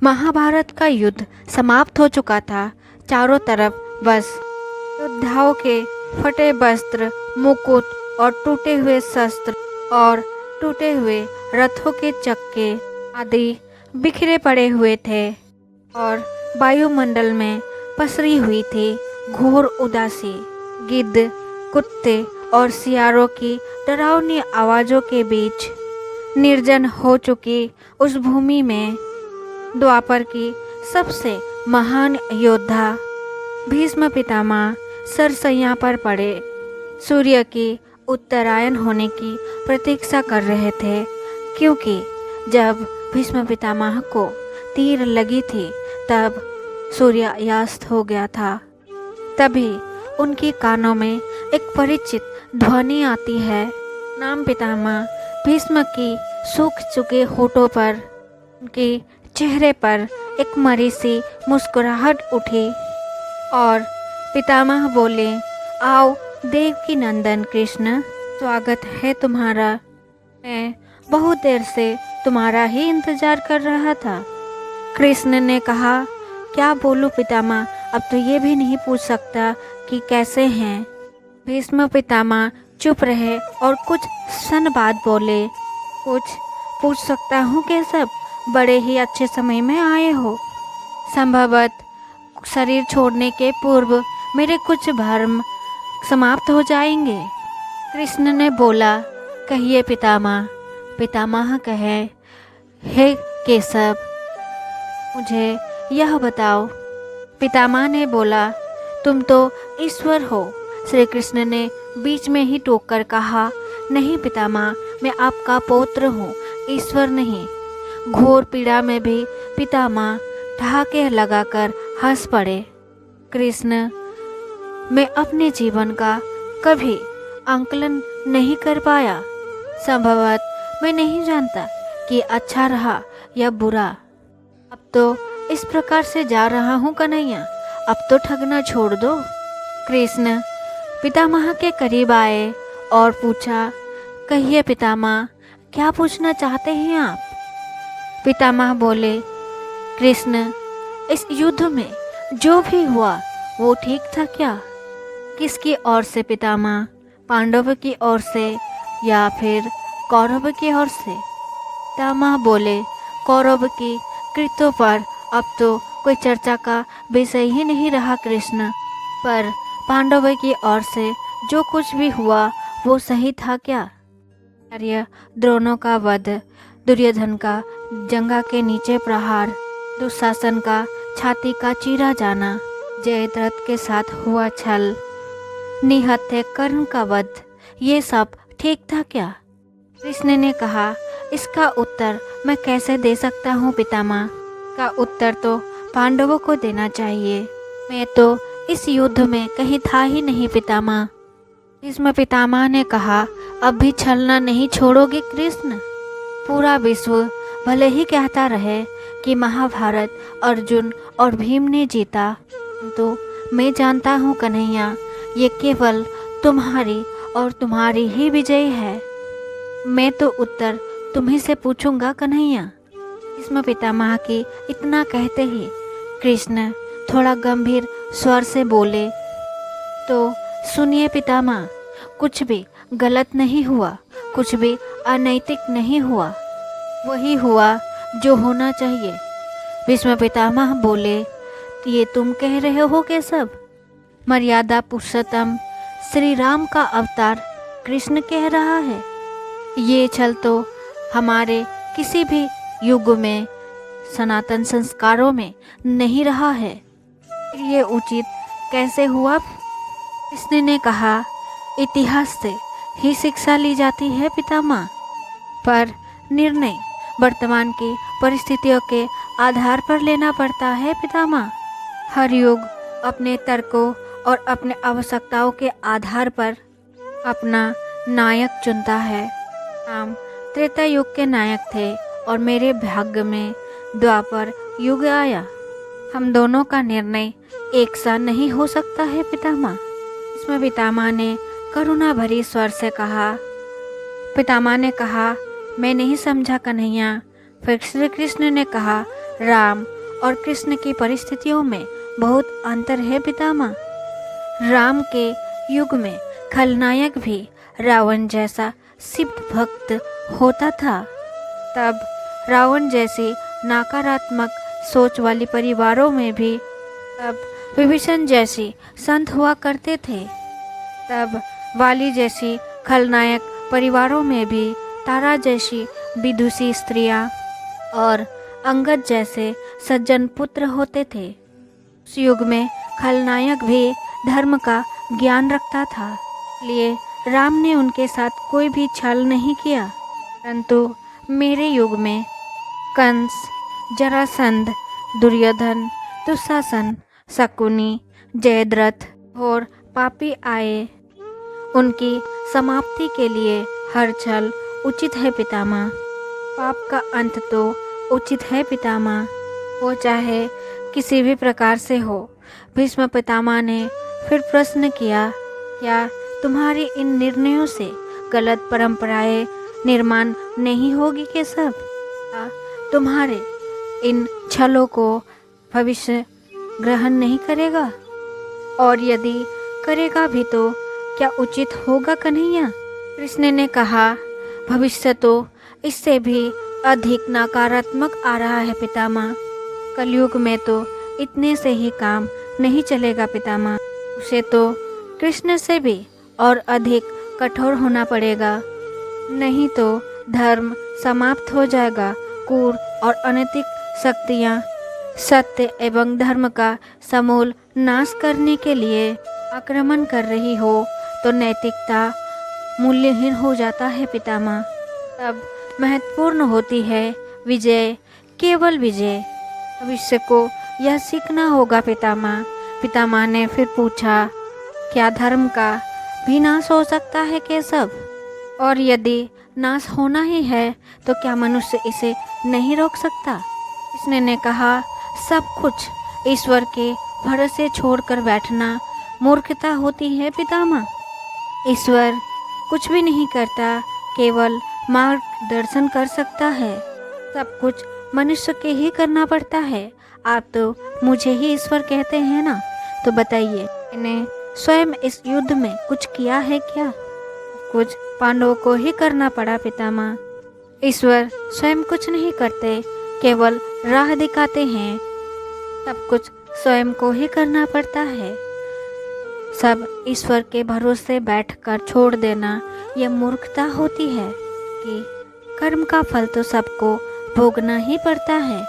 महाभारत का युद्ध समाप्त हो चुका था। चारों तरफ बस योद्धाओं के फटे वस्त्र, मुकुट और टूटे हुए शस्त्र और टूटे हुए रथों के चक्के आदि बिखरे पड़े हुए थे और वायुमंडल में पसरी हुई थी घोर उदासी। गिद्ध, कुत्ते और सियारों की डरावनी आवाज़ों के बीच निर्जन हो चुकी उस भूमि में द्वापर की सबसे महान योद्धा भीष्म पितामह सरसैया पर पड़े सूर्य की उत्तरायण होने की प्रतीक्षा कर रहे थे, क्योंकि जब भीष्म पितामह को तीर लगी थी तब सूर्यास्त हो गया था। तभी उनकी कानों में एक परिचित ध्वनि आती है। नाम पितामह भीष्म की सूख चुके होठों पर, उनके चेहरे पर एक मरी सी मुस्कुराहट उठी और पितामह बोले, आओ देवकी नंदन कृष्ण, स्वागत है तुम्हारा। मैं बहुत देर से तुम्हारा ही इंतजार कर रहा था। कृष्ण ने कहा, क्या बोलूं पितामह, अब तो ये भी नहीं पूछ सकता कि कैसे हैं। भीष्म पितामह चुप रहे और कुछ क्षण बाद बोले, कुछ पूछ सकता हूँ केशव, बड़े ही अच्छे समय में आए हो। संभवतः शरीर छोड़ने के पूर्व मेरे कुछ भ्रम समाप्त हो जाएंगे। कृष्ण ने बोला, कहिए पितामह। पितामह कहे, हे केशव, मुझे यह बताओ। पितामह ने बोला, तुम तो ईश्वर हो। श्री कृष्ण ने बीच में ही टोक कर कहा, नहीं पितामह, मैं आपका पौत्र हूँ, ईश्वर नहीं। घोर पीड़ा में भी पितामह ठहाके लगाकर हंस पड़े। कृष्ण, मैं अपने जीवन का कभी आंकलन नहीं कर पाया। संभवतः मैं नहीं जानता कि अच्छा रहा या बुरा। अब तो इस प्रकार से जा रहा हूँ कन्हैया, अब तो ठगना छोड़ दो। कृष्ण पितामह के करीब आए और पूछा, कहिए पितामह, क्या पूछना चाहते हैं आप। पितामह बोले, कृष्ण, इस युद्ध में जो भी हुआ वो ठीक था क्या। किसकी ओर से पितामह, पांडव की ओर से या फिर कौरव की ओर से। पितामह बोले, कौरव की कृत्यों पर अब तो कोई चर्चा का विषय ही नहीं रहा कृष्ण, पर पांडव की ओर से जो कुछ भी हुआ वो सही था क्या। आर्य द्रोणों का वध, दुर्योधन का जंगा के नीचे प्रहार, दुशासन का छाती का चीरा जाना, जयद्रथ के साथ हुआ छल, निहत्थे कर्ण का वध, ये सब ठीक था क्या। कृष्ण ने कहा, इसका उत्तर मैं कैसे दे सकता हूँ पितामह। का उत्तर तो पांडवों को देना चाहिए। मैं तो इस युद्ध में कहीं था ही नहीं पितामह। भीष्म पितामह ने कहा, अब भी छलना नहीं छोड़ोगे कृष्ण। पूरा विश्व भले ही कहता रहे कि महाभारत अर्जुन और भीम ने जीता, तो मैं जानता हूँ कन्हैया, ये केवल तुम्हारी और तुम्हारी ही विजय है। मैं तो उत्तर तुम्ही से पूछूंगा कन्हैया। भीष्म पितामह की इतना कहते ही कृष्ण थोड़ा गंभीर स्वर से बोले, तो सुनिए पितामह, कुछ भी गलत नहीं हुआ, कुछ भी अनैतिक नहीं हुआ, वही हुआ जो होना चाहिए। भीष्म पितामह बोले, ये तुम कह रहे हो केशव। मर्यादा पुरुषोत्तम श्री राम का अवतार कृष्ण कह रहा है। ये छल तो हमारे किसी भी युग में सनातन संस्कारों में नहीं रहा है, ये उचित कैसे हुआ। कृष्ण ने कहा, इतिहास से ही शिक्षा ली जाती है पितामह, पर निर्णय वर्तमान की परिस्थितियों के आधार पर लेना पड़ता है पितामह। हर युग अपने तर्कों और अपने आवश्यकताओं के आधार पर अपना नायक चुनता है। राम त्रेता युग के नायक थे और मेरे भाग्य में द्वापर युग आया। हम दोनों का निर्णय एक सा नहीं हो सकता है पितामह। इसमें पितामह ने करुणा भरी स्वर से कहा। पितामह ने कहा, मैं नहीं समझा कन्हैया। फिर श्री कृष्ण ने कहा, राम और कृष्ण की परिस्थितियों में बहुत अंतर है पितामह। राम के युग में खलनायक भी रावण जैसा शिव भक्त होता था। तब रावण जैसी नकारात्मक सोच वाली परिवारों में भी तब विभीषण जैसी संत हुआ करते थे। तब वाली जैसी खलनायक परिवारों में भी तारा जैसी विदुषी स्त्रियां और अंगद जैसे सज्जन पुत्र होते थे। उस युग में खलनायक भी धर्म का ज्ञान रखता था, इसलिए राम ने उनके साथ कोई भी छल नहीं किया। परंतु मेरे युग में कंस, जरासंध, दुर्योधन, दुशासन, शकुनी, जयद्रथ और पापी आए। उनकी समाप्ति के लिए हर छल उचित है पितामह। पाप का अंत तो उचित है पितामह, वो चाहे किसी भी प्रकार से हो। भीष्म पितामह ने फिर प्रश्न किया, क्या तुम्हारी इन निर्णयों से गलत परंपराएं निर्माण नहीं होगी के सब? क्या तुम्हारे इन छलों को भविष्य ग्रहण नहीं करेगा? और यदि करेगा भी तो क्या उचित होगा कन्हैया? कृष्ण ने कहा, भविष्य तो इससे भी अधिक नकारात्मक आ रहा है पितामह। कलयुग में तो इतने से ही काम नहीं चलेगा पितामह, उसे तो कृष्ण से भी और अधिक कठोर होना पड़ेगा, नहीं तो धर्म समाप्त हो जाएगा। क्रूर और अनैतिक शक्तियाँ सत्य एवं धर्म का समूल नाश करने के लिए आक्रमण कर रही हो तो नैतिकता मूल्यहीन हो जाता है पितामह। तब महत्वपूर्ण होती है विजय, केवल विजय। भविष्य को यह सीखना होगा पितामह। पितामह ने फिर पूछा, क्या धर्म का भी नाश हो सकता है केशव? और यदि नाश होना ही है तो क्या मनुष्य इसे नहीं रोक सकता? कृष्ण ने कहा, सब कुछ ईश्वर के भरोसे छोड़कर बैठना मूर्खता होती है पितामह। ईश्वर कुछ भी नहीं करता, केवल मार्गदर्शन कर सकता है। सब कुछ मनुष्य के ही करना पड़ता है। आप तो मुझे ही ईश्वर कहते हैं ना, तो बताइए मैंने स्वयं इस युद्ध में कुछ किया है क्या? कुछ पांडवों को ही करना पड़ा पितामह। ईश्वर स्वयं कुछ नहीं करते, केवल राह दिखाते हैं। सब कुछ स्वयं को ही करना पड़ता है। सब ईश्वर के भरोसे बैठकर छोड़ देना यह मूर्खता होती है कि कर्म का फल तो सबको भोगना ही पड़ता है।